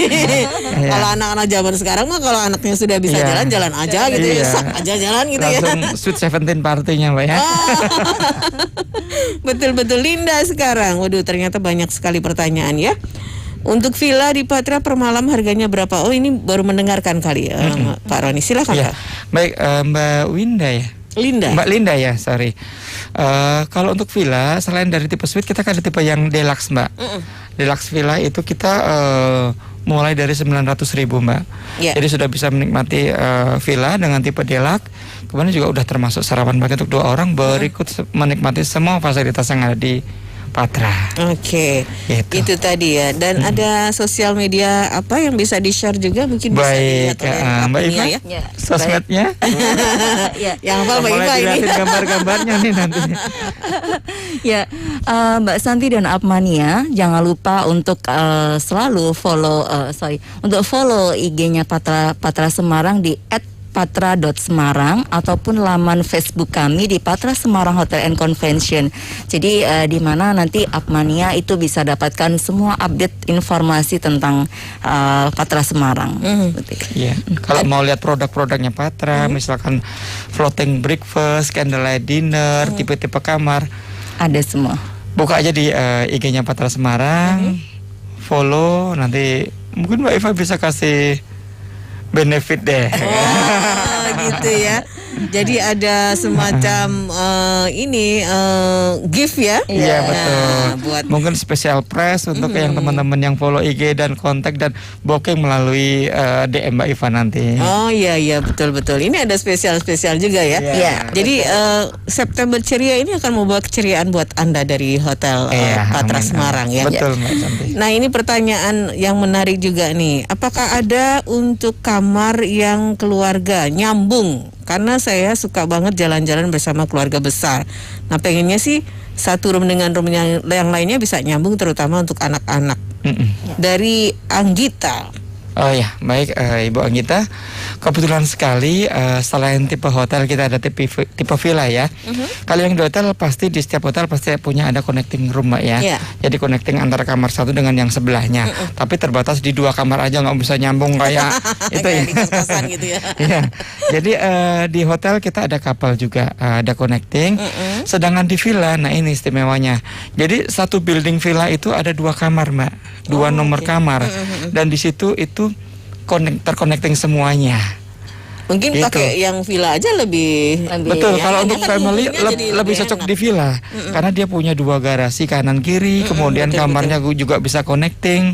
Kalau anak-anak zaman sekarang mah kalau anaknya sudah bisa Iya. jalan aja gitu ya. Iya. Sak aja jalan gitu ya. Langsung Sweet 17 partinya Mbak ya. Betul-betul Linda sekarang. Waduh, ternyata banyak sekali pertanyaan ya. Untuk villa di Patra per malam harganya berapa? Oh, ini baru mendengarkan kali ya, Pak Roni. Silakan Iya. Pak. Baik, Mbak Winda ya. Linda. Mbak Linda ya, sorry. Kalau untuk villa, selain dari tipe suite, kita ada tipe yang deluxe, Mbak. Deluxe villa itu kita mulai dari 900.000, Mbak. Yeah. Jadi sudah bisa menikmati villa dengan tipe deluxe. Kemudian juga udah termasuk sarapan pagi untuk 2 orang, berikut menikmati semua fasilitas yang ada di Patra. Oke, Gitu. itu tadi ya. Dan ada sosial media apa yang bisa di-share juga mungkin bisa Baik, dilihat oleh Mbak Apnia Iva, ya. Ya, sosmednya. ya. Yang hafal Mbak Mulai Iva ini. dilihatin gambar-gambarnya nih nanti. Ya, Mbak Santi dan Apmania, jangan lupa untuk selalu follow, untuk follow IG-nya Patra Semarang di @patra.semarang ataupun laman Facebook kami di Patra Semarang Hotel and Convention. Jadi di mana nanti Apmania itu bisa dapatkan semua update informasi tentang Patra Semarang. Iya. Kalau mau lihat produk-produknya Patra, misalkan floating breakfast, candlelight dinner, tipe-tipe kamar, Ada semua. buka aja di IG-nya Patra Semarang, follow, nanti mungkin Mbak Eva bisa kasih benefit deh. Oh, gitu ya. Jadi ada semacam gift ya. Iya, Nah, betul. buat Mungkin special price untuk yang teman-teman yang follow IG dan kontak dan booking melalui DM Mbak Eva nanti. Oh iya betul. Ini ada spesial juga ya. Iya, Jadi September Ceria ini akan membawa keceriaan buat Anda dari Hotel Iya, Patra amin, Semarang amin. ya. Betul Mbak Santi. Nah, ini pertanyaan yang menarik juga nih. Apakah ada untuk kamar yang keluarga nyambung? Karena saya suka banget jalan-jalan bersama keluarga besar. Nah, pengennya sih satu room dengan room yang lainnya bisa nyambung, terutama untuk anak-anak. Dari Anggita. Oh ya, baik Ibu Anggita. Kebetulan sekali selain tipe hotel kita ada tipe villa ya. Kalau yang di hotel pasti di setiap hotel pasti punya ada connecting room Mbak ya. Yeah. Jadi connecting antara kamar satu dengan yang sebelahnya. Tapi terbatas di 2 kamar aja, nggak bisa nyambung kayak itu ya. Kayak di kos-kosan gitu ya. Iya. Jadi di hotel kita ada kapal juga, ada connecting. Sedangkan di villa, nah ini istimewanya. Jadi satu building villa itu ada 2 kamar Mbak, 2 nomor kamar. Dan di situ itu terconnecting semuanya. Mungkin Gitu. pakai yang villa aja lebih Betul, ya, kalau ini untuk kan family mobilnya jadi lebih cocok enak. di villa karena dia punya 2 garasi kanan kiri, kemudian betul, kamarnya juga bisa connecting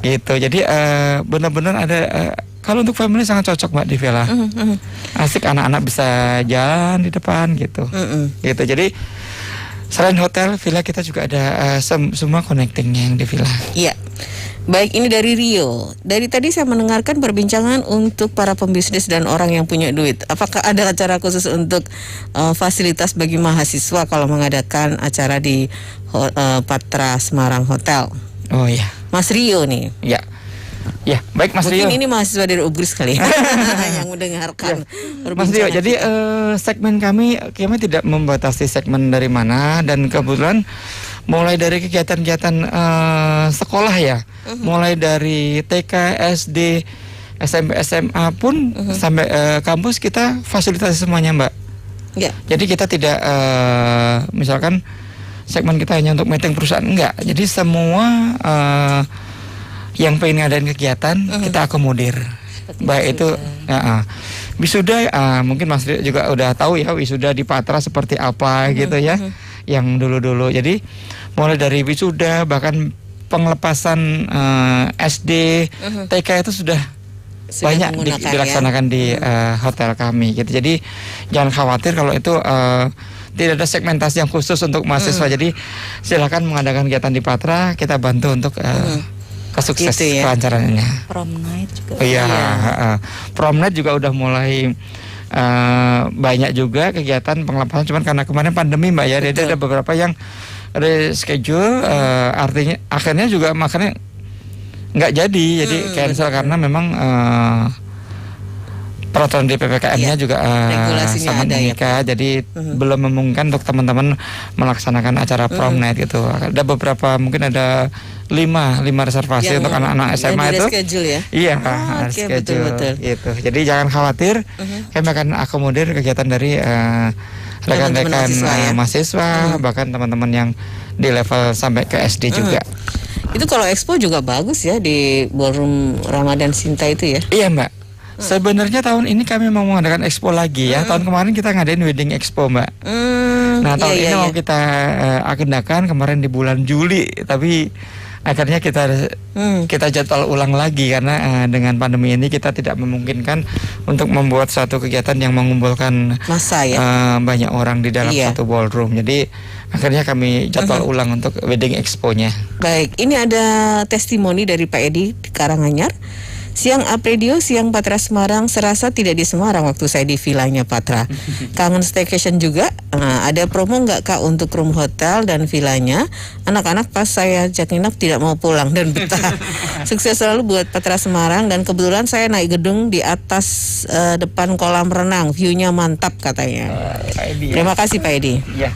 gitu. Jadi benar-benar ada kalau untuk family sangat cocok Mbak di villa. Asik, anak-anak bisa jalan di depan gitu. Gitu. Jadi selain hotel, villa kita juga ada semua connectingnya yang di villa. Iya. Baik, ini dari Rio. Dari tadi saya mendengarkan perbincangan untuk para pembisnis dan orang yang punya duit. Apakah ada acara khusus untuk fasilitas bagi mahasiswa kalau mengadakan acara di Patra Semarang Hotel? Oh iya. Mas Rio nih. Ya. Ya, baik Mas Mungkin Rio. ini mahasiswa dari Ugris kali ya, yang mendengarkan Mas Rio, perbincangan jadi kita. segmen kami tidak membatasi segmen dari mana, dan kebetulan mulai dari kegiatan-kegiatan sekolah ya, mulai dari TK, SD, SMP, SMA pun sampai kampus kita fasilitasi semuanya Mbak. Ya. Jadi kita tidak misalkan segmen kita hanya untuk meeting perusahaan, enggak. Jadi semua yang pengen ngadain kegiatan kita akomodir. Baik itu wisuda, mungkin Mas Rio juga udah tahu ya wisuda di Patra seperti apa gitu ya, yang dulu-dulu. Jadi mulai dari wisuda, bahkan pengelepasan SD, TK itu sudah banyak dilaksanakan di hotel kami gitu. Jadi jangan khawatir kalau itu tidak ada segmentasi yang khusus untuk mahasiswa. Jadi silakan mengadakan kegiatan di Patra, kita bantu untuk kesukses gitu ya. kelancarannya. Prom night juga. Oh iya, prom night juga udah mulai banyak juga kegiatan pengelapan, cuman karena kemarin pandemi Mbak ya, jadi ada beberapa yang reschedule, artinya akhirnya juga makanya nggak jadi cancel karena memang peraturan di PPKM-nya juga sangat mengikat, jadi belum memungkinkan untuk teman-teman melaksanakan acara prom night gitu. Ada beberapa, mungkin ada 5 reservasi yang untuk anak-anak SMA itu. Ya? Iya, schedule betul. Gitu. Jadi jangan khawatir, kami akan akomodir kegiatan dari rekan-rekan mahasiswa, bahkan teman-teman yang di level sampai ke SD juga. Itu kalau expo juga bagus ya di Ballroom Ramadan Sinta itu ya? Iya Mbak. Sebenarnya tahun ini kami mau mengadakan expo lagi ya. Tahun kemarin kita ngadain wedding expo Mbak. Nah tahun ini mau kita agendakan kemarin di bulan Juli, tapi akhirnya kita jadwal ulang lagi karena dengan pandemi ini kita tidak memungkinkan untuk membuat satu kegiatan yang mengumpulkan massa ya, banyak orang di dalam satu ballroom. Jadi akhirnya kami jadwal ulang untuk wedding expo-nya. Baik, ini ada testimoni dari Pak Edi di Karanganyar. Siang Up Radio, siang Patra Semarang, serasa tidak di Semarang waktu saya di villanya Patra. Kangen staycation juga. Ada promo nggak Kak untuk room hotel dan villanya? Anak-anak pas saya ajak nginep tidak mau pulang dan betah. Sukses selalu buat Patra Semarang, dan kebetulan saya naik gedung di atas depan kolam renang, view-nya mantap katanya. Terima kasih Pak Edi. Ya,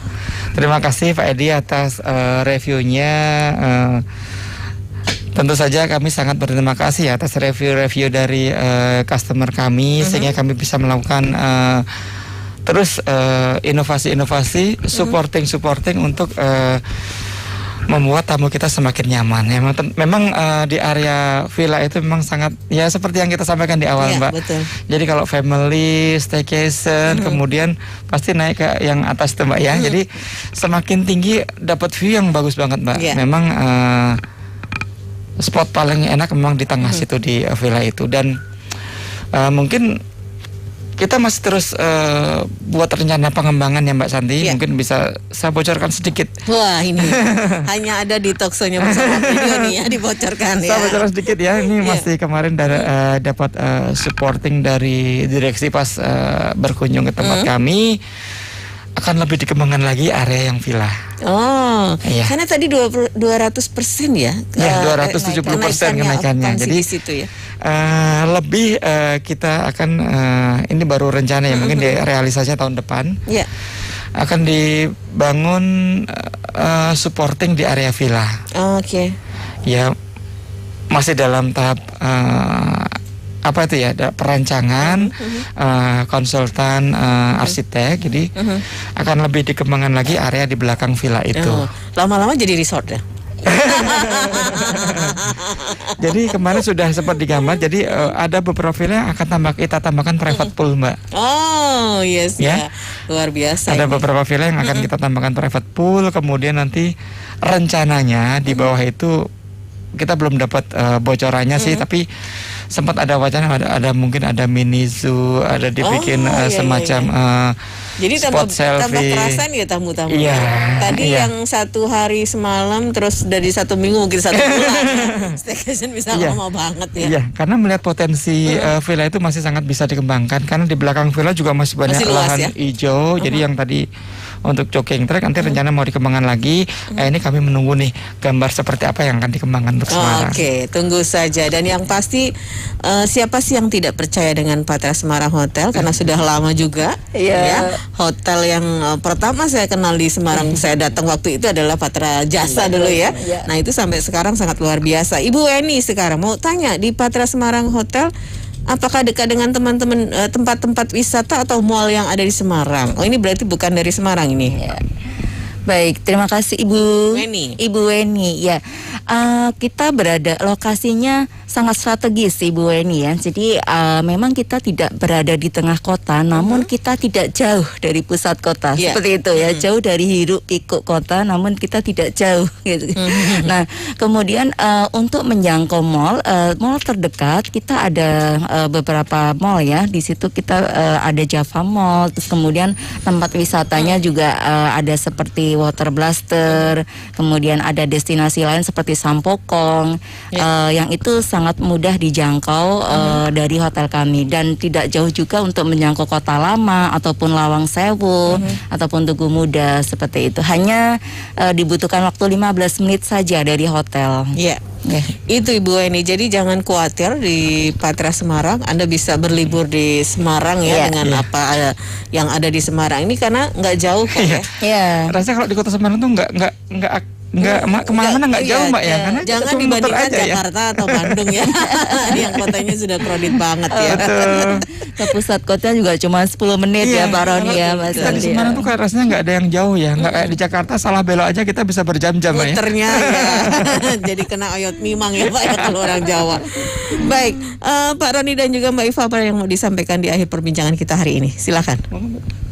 terima kasih Pak Edi atas reviewnya. Tentu saja kami sangat berterima kasih atas review-review dari customer kami, sehingga kami bisa melakukan terus inovasi-inovasi, supporting untuk membuat tamu kita semakin nyaman. Ya, memang di area villa itu memang sangat, ya seperti yang kita sampaikan di awal Mbak. Betul. Jadi kalau family staycation, kemudian pasti naik ke yang atas tuh Mbak ya. Jadi semakin tinggi dapat view yang bagus banget Mbak. Memang spot paling enak memang di tengah situ di villa itu, dan mungkin kita masih terus buat rencana pengembangan ya Mbak Santi. Mungkin bisa saya bocorkan sedikit. Wah ini hanya ada di talkshow-nya bersama video nih ya, dibocorkan ya. Saya bocorkan sedikit ya. Ini masih kemarin dapat supporting dari direksi pas berkunjung ke tempat kami. Akan lebih dikembangkan lagi area yang villa. Oh, karena tadi 200% ya? Ya, 270% kenaikannya. Jadi di situ ya. Lebih kita akan ini baru rencana ya, mungkin realisasinya tahun depan. Iya. Akan dibangun supporting di area villa. Oke. Ya, masih dalam tahap apa itu ya, perancangan, konsultan arsitek, jadi akan lebih dikembangkan lagi area di belakang villa itu. Lama-lama jadi resort ya? Jadi kemarin sudah sempat digambar, jadi ada beberapa villa yang akan kita tambahkan private pool Mbak. Oh yes ya, luar biasa. Ada beberapa villa yang akan kita tambahkan private pool, kemudian nanti rencananya di bawah itu kita belum dapat bocorannya sih, tapi sempat ada wacana ada mungkin ada mini zoo, ada dibikin semacam jadi spot selfie. Tambah kerasan ya tamu-tamu. Tadi yang 1 hari semalam, terus dari 1 minggu mungkin 1 bulan. Staycation bisa lama banget ya. Iya, karena melihat potensi villa itu masih sangat bisa dikembangkan, karena di belakang villa juga masih banyak lahan hijau. Jadi yang tadi untuk jogging track nanti rencana mau dikembangkan lagi. Ini kami menunggu nih gambar seperti apa yang akan dikembangkan untuk Semarang. Oke, tunggu saja. Dan yang pasti siapa sih yang tidak percaya dengan Patra Semarang Hotel, karena sudah lama juga ya. Hotel yang pertama saya kenal di Semarang, saya datang waktu itu adalah Patra Jasa dulu ya. Nah itu sampai sekarang sangat luar biasa. Ibu Eni sekarang mau tanya, di Patra Semarang Hotel apakah dekat dengan teman-teman tempat-tempat wisata atau mall yang ada di Semarang? Oh ini berarti bukan dari Semarang ini. Baik, terima kasih Ibu Weni. Ibu Weni. Ya, kita berada lokasinya sangat strategis Ibu Weni ya. Jadi memang kita tidak berada di tengah kota, namun kita tidak jauh dari pusat kota. Seperti itu ya, jauh dari hiruk pikuk kota, namun kita tidak jauh gitu. Nah, kemudian untuk menjangkau mall terdekat kita ada beberapa mall ya. Di situ kita ada Java Mall, terus kemudian tempat wisatanya juga ada seperti Water Blaster, kemudian ada destinasi lain seperti Sampokong, yang itu sangat mudah dijangkau dari hotel kami, dan tidak jauh juga untuk menjangkau Kota Lama ataupun Lawang Sewu ataupun Tugu Muda seperti itu. Hanya dibutuhkan waktu 15 menit saja dari hotel. Itu Ibu Weni. Jadi jangan khawatir di Patra Semarang, Anda bisa berlibur di Semarang ya dengan apa yang ada di Semarang ini karena nggak jauh kok ya. Rasanya kalau di Kota Semarang tuh nggak kemana-mana nggak jauh Mbak ya, karena jangan dibandingkan Jakarta atau Bandung ya yang kotanya sudah kredit banget ya. Betul. Ke pusat kota juga cuma 10 menit ya Pak Roni ya Mas Andi. Di Semarang tuh kayak rasanya nggak ada yang jauh ya, nggak kayak di Jakarta salah belok aja kita bisa berjam-jam ya. Muternya ya. Jadi kena oyot mimang ya Pak ya kalau orang Jawa. Baik, Pak Roni dan juga Mbak Iva, apa yang mau disampaikan di akhir perbincangan kita hari ini? Silakan.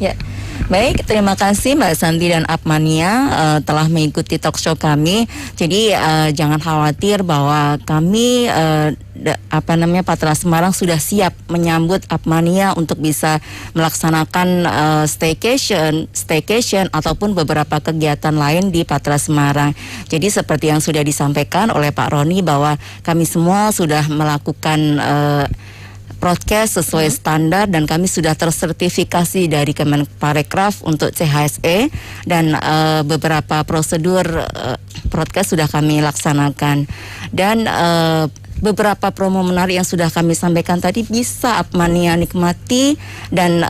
Ya. Baik, terima kasih Mbak Santi dan Apmania telah mengikuti talk show kami. Jadi jangan khawatir bahwa kami Patra Semarang sudah siap menyambut Apmania untuk bisa melaksanakan staycation ataupun beberapa kegiatan lain di Patra Semarang. Jadi seperti yang sudah disampaikan oleh Pak Roni bahwa kami semua sudah melakukan prokes sesuai standar, dan kami sudah tersertifikasi dari Kemenparekraf untuk CHSE, dan beberapa prosedur prokes sudah kami laksanakan, dan beberapa promo menarik yang sudah kami sampaikan tadi bisa Apmania nikmati. Dan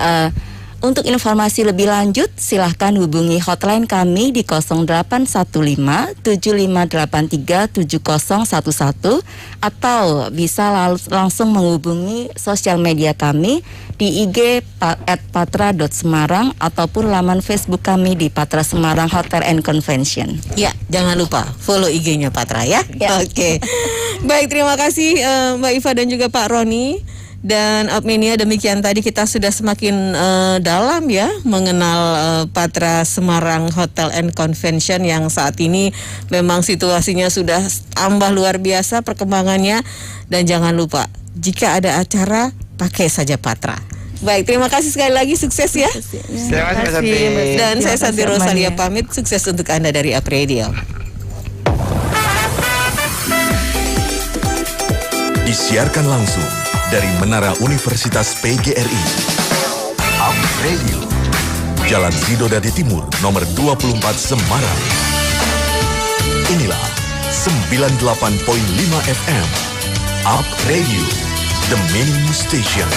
untuk informasi lebih lanjut silahkan hubungi hotline kami di 0815 7583 7011 atau bisa langsung menghubungi sosial media kami di IG @patra.semarang ataupun laman Facebook kami di Patra Semarang Hotel and Convention. Ya, jangan lupa follow IG-nya Patra ya. Oke. Baik, terima kasih Mbak Iva dan juga Pak Roni. Dan Apmania, demikian tadi kita sudah semakin dalam ya mengenal Patra Semarang Hotel and Convention yang saat ini memang situasinya sudah tambah luar biasa perkembangannya. Dan jangan lupa, jika ada acara pakai saja Patra. Baik, terima kasih sekali lagi, sukses ya. Terima kasih. Dan saya Santi Rosalia pamit, sukses untuk Anda dari Up Radio. Disiarkan langsung dari Menara Universitas PGRI. Up Radio, Jalan Sidodadi Timur, nomor 24 Semarang. Inilah 98.5 FM. Up Radio, the mini station.